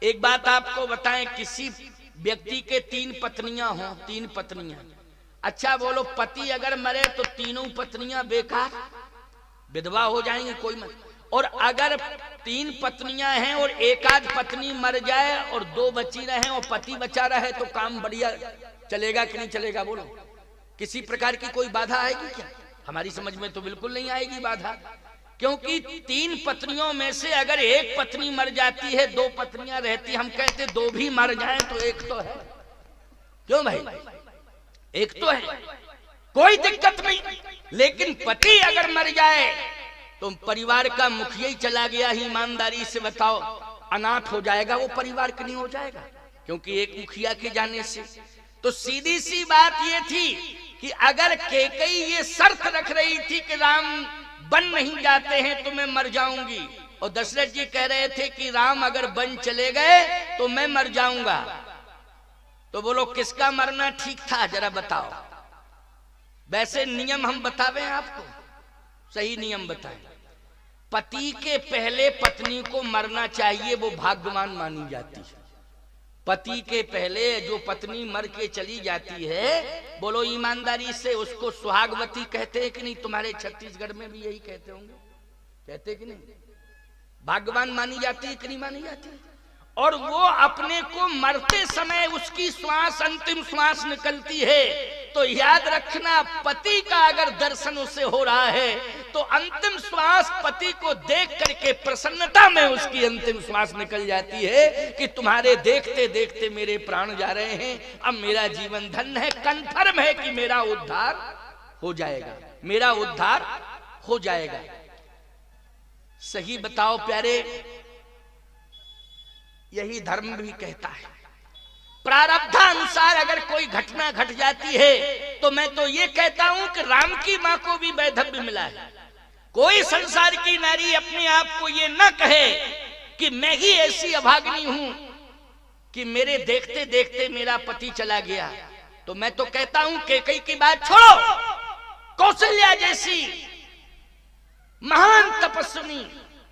एक बात आपको बताएं, किसी व्यक्ति के 3 पत्नियां हों, 3 पत्नियां, अच्छा बोलो पति अगर मरे तो तीनों पत्नियां बेकार विधवा हो जाएंगी, कोई मत। और अगर 3 पत्नियां हैं और एक आध पत्नी मर जाए और 2 बची रहे और पति बचा रहे तो काम बढ़िया चलेगा कि नहीं चलेगा? बोलो, किसी प्रकार की कोई बाधा आएगी क्या? हमारी समझ में तो बिल्कुल नहीं आएगी बाधा, क्योंकि 3 पत्नियों में से अगर एक पत्नी मर जाती है, 2 पत्नियां रहती, हम कहते 2 भी मर जाएं तो एक तो है। क्यों भाई? एक तो है, कोई दिक्कत नहीं। लेकिन पति अगर मर जाए तो परिवार का मुखिया ही चला गया ही, ईमानदारी से बताओ, अनाथ हो जाएगा वो परिवार कि नहीं हो जाएगा? क्योंकि एक मुखिया के जाने से। तो सीधी सी बात ये थी कि अगर कैकेयी ये शर्त रख रही थी कि राम बन नहीं जाते हैं तो मैं मर जाऊंगी, और दशरथ जी कह रहे थे कि राम अगर बन चले गए तो मैं मर जाऊंगा, तो बोलो किसका मरना ठीक था? जरा बताओ। वैसे नियम हम बतावें आपको, सही नियम बताएं। पति के पहले पत्नी को मरना चाहिए, वो भाग्यवान मानी जाती है। पति के पहले जो पत्नी मर के चली जाती है, बोलो ईमानदारी से, उसको सुहागवती कहते हैं कि नहीं? तुम्हारे छत्तीसगढ़ में भी यही कहते होंगे, कहते कि नहीं? भाग्यवान मानी जाती है कि नहीं मानी जाती? और वो अपने को मरते समय उसकी श्वास, अंतिम श्वास निकलती है तो याद रखना, पति का अगर दर्शन उसे हो रहा है तो अंतिम श्वास पति को देख करके प्रसन्नता में उसकी अंतिम श्वास निकल जाती है कि तुम्हारे देखते देखते मेरे प्राण जा रहे हैं, अब मेरा जीवन धन्य है, कन्फर्म है कि मेरा उद्धार हो जाएगा, मेरा उद्धार हो जाएगा। सही बताओ प्यारे, यही धर्म भी कहता है। प्रारब्धानुसार अगर कोई घटना घट जाती है तो मैं तो ये कहता हूं कि राम की मां को भी वैधव्य मिला है। कोई संसार की नारी अपने आप को ये न कहे कि मैं ही ऐसी अभागिनी हूं कि मेरे देखते देखते मेरा पति चला गया। तो मैं तो कहता हूं कैकेयी की बात छोड़ो, कौशल्या जैसी महान तपस्विनी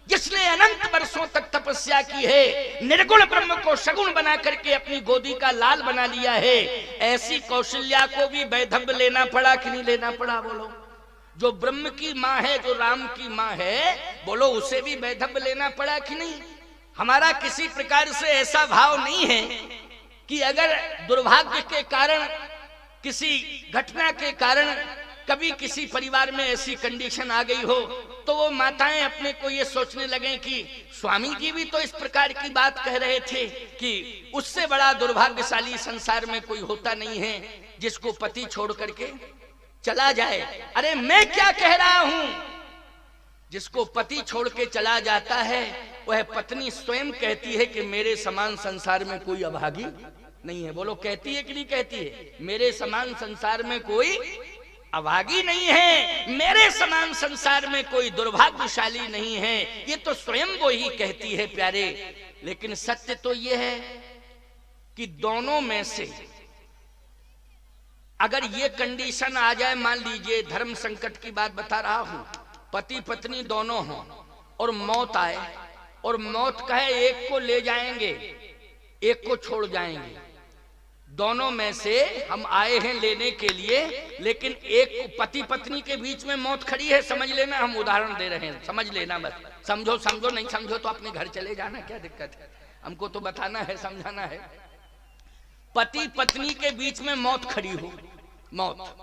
जिसने अनंत वर्षों तक तपस्या की है, निर्गुण ब्रह्म को सगुण बना करके अपनी गोदी का लाल बना लिया है, ऐसी कौशल्या को भी वैधव्य लेना पड़ा कि नहीं लेना पड़ा? बोलो, जो ब्रह्म की मां है, जो राम की मां है, बोलो उसे भी वैधव्य लेना पड़ा कि नहीं? हमारा किसी प्रकार से ऐसा भाव नहीं है कि अगर दुर्भाग्य के कारण, किसी घटना के कारण कभी किसी परिवार में ऐसी कंडीशन आ गई हो तो वो माताएं अपने को ये सोचने लगे कि स्वामी जी भी तो इस प्रकार की बात कह रहे थे कि उससे बड़ा दुर्भाग्यशाली संसार में कोई होता नहीं है जिसको पति छोड़ करके चला जाए। अरे मैं क्या कह रहा हूं, जिसको पति छोड़ के चला जाता है वह पत्नी स्वयं कहती है कि मेरे समान संसार में कोई अभागी नहीं है। बोलो कहती है कि नहीं कहती है? मेरे समान संसार में कोई अभागी नहीं है, मेरे समान संसार में कोई दुर्भाग्यशाली नहीं है, ये तो स्वयं वो ही कहती है प्यारे। लेकिन सत्य तो ये है कि दोनों में से अगर ये कंडीशन आ जाए, मान लीजिए धर्म संकट की बात बता रहा हूं, पति पत्नी दोनों हों और मौत आए और मौत कहे एक को ले जाएंगे एक को छोड़ जाएंगे, दोनों में से हम आए हैं लेने के लिए, लेकिन एक पति पत्नी के बीच में मौत खड़ी है, समझ लेना, हम उदाहरण दे रहे हैं, समझ लेना, बस समझो समझो, नहीं समझो तो अपने घर चले जाना, क्या दिक्कत है, हमको तो बताना है, समझाना है। पति पत्नी के बीच में मौत खड़ी हो, मौत,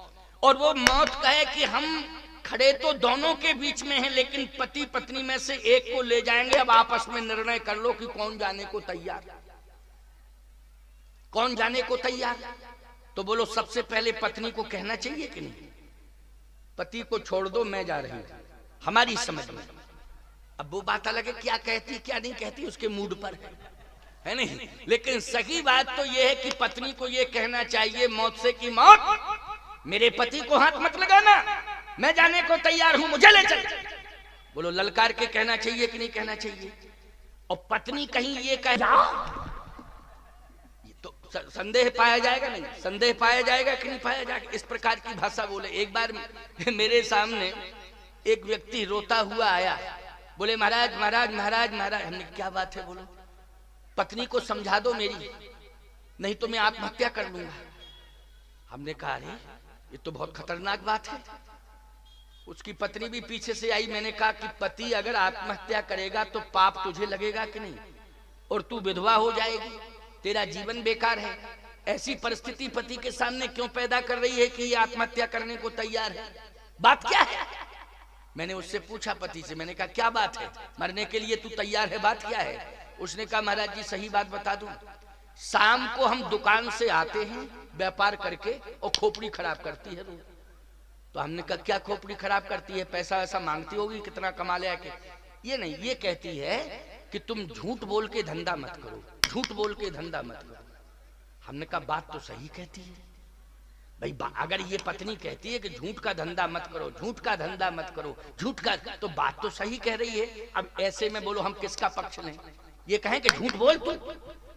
और वो मौत कहे कि हम खड़े तो दोनों के बीच में हैं, लेकिन पति पत्नी में से एक को ले जाएंगे, अब आपस में निर्णय कर लो कि कौन जाने को तैयार, कौन जाने को तैयार। तो बोलो सबसे पहले पत्नी को कहना चाहिए कि नहीं, पति को छोड़ दो मैं जा रही हूं, हमारी समझ में। अब वो बात अलग है, क्या कहती क्या नहीं कहती उसके मूड पर है नहीं, लेकिन सही बात तो ये है कि पत्नी को ये कहना चाहिए मौत से कि मौत मेरे पति को हाथ मत लगाना, मैं जाने को तैयार हूं, मुझे ले चल। बोलो ललकार के कहना चाहिए कि नहीं कहना चाहिए? और पत्नी कहीं ये कह तो संदेह पाया जाएगा, नहीं संदेह पाया जाएगा कि नहीं पाया जाएगा, इस प्रकार की भाषा बोले। एक बार मेरे सामने एक व्यक्ति रोता हुआ आया, बोले महाराज महाराज महाराज महाराज। हमने क्या बात है? बोलो पत्नी को समझा दो मेरी, नहीं तो मैं आत्महत्या कर लूंगा। हमने कहा अरे ये तो बहुत खतरनाक बात है। उसकी पत्नी भी पीछे से आई। मैंने कहा कि पति अगर आत्महत्या करेगा तो पाप तुझे लगेगा कि नहीं, और तू विधवा हो जाएगी, तेरा जीवन बेकार है। ऐसी परिस्थिति पति के सामने क्यों पैदा कर रही है कि ये आत्महत्या करने को तैयार है? बात क्या है? मैंने उससे पूछा पति से, मैंने कहा क्या बात है, मरने के लिए तू तैयार है, बात क्या है? उसने कहा महाराज जी सही बात बता दूं, शाम को हम दुकान से आते हैं व्यापार करके और खोपड़ी खराब करती है। तो हमने कहा क्या खोपड़ी खराब करती है, पैसा वैसा मांगती होगी, कितना कमा ले आके? ये नहीं, ये कहती है कि तुम झूठ बोल के धंधा मत करो, झूठ बोल के धंधा मत करो। हमने कहा बात तो सही कहती है भाई, अगर ये पत्नी कहती है कि झूठ का धंधा मत करो, झूठ का धंधा मत करो, झूठ का, तो बात तो सही कह रही है। अब ऐसे में बोलो हम किसका पक्ष लें? ये कहें कि झूठ बोल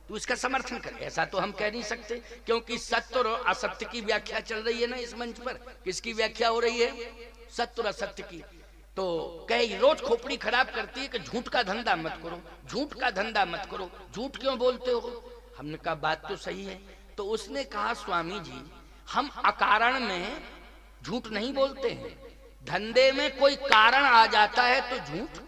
तू इसका समर्थन कर, ऐसा तो हम कह नहीं सकते, क्योंकि सत्य और असत्य की व्याख्या चल रही है ना इस मंच पर। किसकी व्याख्या हो रही है? सत्य और असत्य की। तो कहे रोज खोपड़ी खराब करती है कि झूठ का धंधा मत करो, झूठ का धंधा मत करो, झूठ क्यों बोलते हो? हमने कहा बात तो सही है। तो उसने कहा स्वामी जी हम अकारण में झूठ नहीं बोलते हैं, धंधे में कोई कारण आ जाता है तो झूठ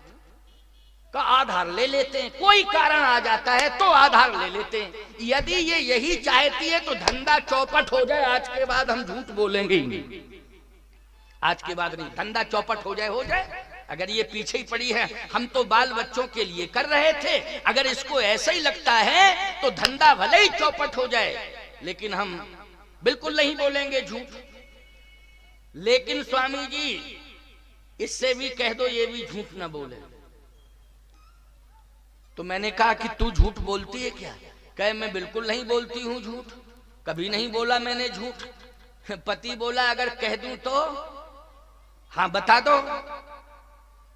का आधार ले लेते हैं, कोई कारण आ जाता है तो आधार ले लेते हैं। यदि ये यही चाहती है तो धंधा चौपट हो जाए, आज के बाद हम झूठ बोलेंगे ही नहीं, आज के बाद नहीं, धंधा चौपट हो जाए। अगर ये पीछे ही पड़ी है, हम तो बाल बच्चों के लिए कर रहे थे, अगर इसको ऐसा ही लगता है तो धंधा भले ही चौपट हो जाए, लेकिन हम बिल्कुल नहीं बोलेंगे झूठ। लेकिन स्वामी जी इससे भी कह दो ये भी झूठ ना बोले। तो मैंने कहा कि तू झूठ बोलती है क्या? कहे मैं बिल्कुल नहीं बोलती हूँ झूठ, कभी नहीं बोला मैंने झूठ। पति बोला अगर कह दूं तो? हाँ बता दो।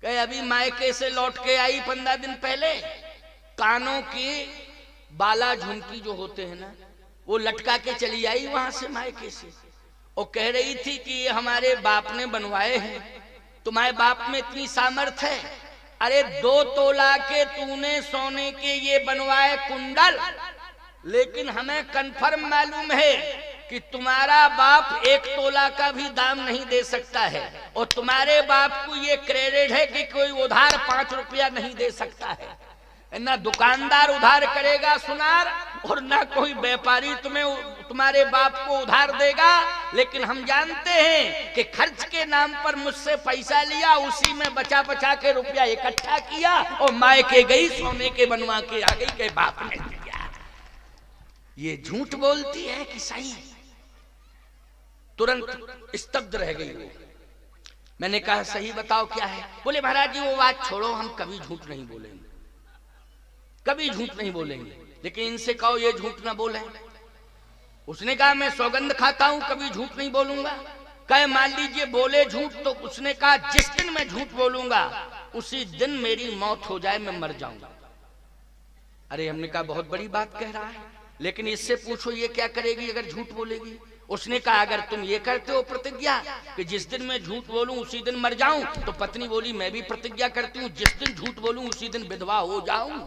कहे अभी मायके से लौट के आई 15 दिन पहले, कानों की बाला झुमकी जो होते हैं ना वो लटका के चली आई वहां से मायके से, और कह रही थी कि ये हमारे बाप ने बनवाए हैं, तुम्हारे बाप में इतनी सामर्थ है? अरे 2 तोला के तूने सोने के ये बनवाए कुंडल, लेकिन हमें कंफर्म मालूम है कि तुम्हारा बाप 1 तोला का भी दाम नहीं दे सकता है, और तुम्हारे बाप को ये क्रेडिट है कि कोई उधार 5 रुपया नहीं दे सकता है। ना दुकानदार उधार करेगा सुनार, और ना कोई व्यापारी तुम्हारे बाप को उधार देगा। लेकिन हम जानते हैं कि खर्च के नाम पर मुझसे पैसा लिया, उसी में बचा बचा के रुपया इकट्ठा किया और मायके गई सोने के बनवा के आ गई के बाप ने दिया। ये झूठ बोलती है कि सही? तुरंत स्तब्ध रह गई। मैंने कहा सही बताओ क्या है? बोले महाराज जी वो बात छोड़ो, हम कभी झूठ नहीं बोलेंगे, कभी झूठ नहीं बोलेंगे, लेकिन इनसे कहो ये झूठ ना बोले। उसने कहा मैं सौगंध खाता हूं कभी झूठ नहीं बोलूंगा। कहे मान लीजिए बोले झूठ, तो उसने कहा जिस दिन मैं झूठ बोलूंगा उसी दिन मेरी मौत हो जाए, मैं मर जाऊंगा। अरे हमने कहा बहुत बड़ी बात कह रहा है, लेकिन इससे पूछो ये क्या करेगी अगर झूठ बोलेगी? उसने कहा अगर तुम ये करते हो प्रतिज्ञा कि जिस दिन मैं झूठ बोलूं उसी दिन मर जाऊं, तो पत्नी बोली मैं भी प्रतिज्ञा करती हूं जिस दिन झूठ बोलूं उसी दिन विधवा हो जाऊं।